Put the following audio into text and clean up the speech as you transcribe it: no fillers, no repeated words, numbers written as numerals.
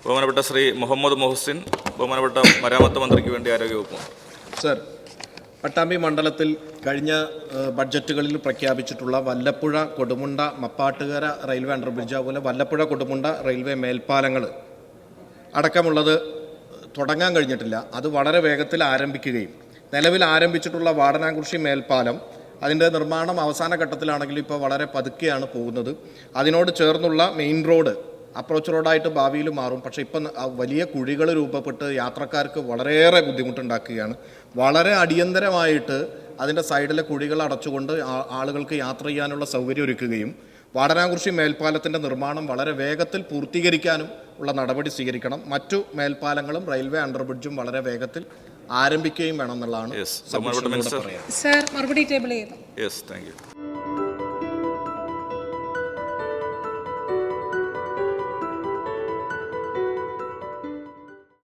ബഹുമാനപ്പെട്ട ശ്രീ മുഹമ്മദ് മുഹസിൻ, ബഹുമാനപ്പെട്ട മരാമത്ത് മന്ത്രിക്ക് വേണ്ടി ആരോഗ്യവകുപ്പ്. സർ, പട്ടാമ്പി മണ്ഡലത്തിൽ കഴിഞ്ഞ ബഡ്ജറ്റുകളിൽ പ്രഖ്യാപിച്ചിട്ടുള്ള വല്ലപ്പുഴ കൊടുമുണ്ട മപ്പാട്ടുകര റെയിൽവേ അണ്ടർബ്രിഡ്ജ്, അതുപോലെ വല്ലപ്പുഴ കൊടുമുണ്ട റെയിൽവേ മേൽപ്പാലങ്ങൾ അടക്കമുള്ളത് തുടങ്ങാൻ കഴിഞ്ഞിട്ടില്ല. അത് വളരെ വേഗത്തിൽ ആരംഭിക്കുകയും നിലവിൽ ആരംഭിച്ചിട്ടുള്ള വാടനാകുറിശി മേൽപ്പാലം അതിൻ്റെ നിർമ്മാണം അവസാന ഘട്ടത്തിലാണെങ്കിലും ഇപ്പോൾ വളരെ പതുക്കെയാണ് പോകുന്നത്. അതിനോട് ചേർന്നുള്ള മെയിൻ റോഡ് അപ്രോച്ച് റോഡായിട്ട് ഭാവിയിൽ മാറും. പക്ഷേ ഇപ്പം വലിയ കുഴികൾ രൂപപ്പെട്ട് യാത്രക്കാർക്ക് വളരെയേറെ ബുദ്ധിമുട്ടുണ്ടാക്കുകയാണ്. വളരെ അടിയന്തരമായിട്ട് അതിൻ്റെ സൈഡിലെ കുഴികൾ അടച്ചുകൊണ്ട് ആളുകൾക്ക് യാത്ര ചെയ്യാനുള്ള സൗകര്യം ഒരുക്കുകയും വാടനാകുറിശി മേൽപ്പാലത്തിൻ്റെ നിർമ്മാണം വളരെ വേഗത്തിൽ പൂർത്തീകരിക്കാനും ഉള്ള നടപടി സ്വീകരിക്കണം. മറ്റു മേൽപ്പാലങ്ങളും റെയിൽവേ അണ്ടർബ്രിഡ്ജും വളരെ വേഗത്തിൽ ആരംഭിക്കുകയും വേണം എന്നുള്ളതാണ്. സർ, മറുപടി ടേബിൾ ചെയ്യുന്നു. Yes, thank you.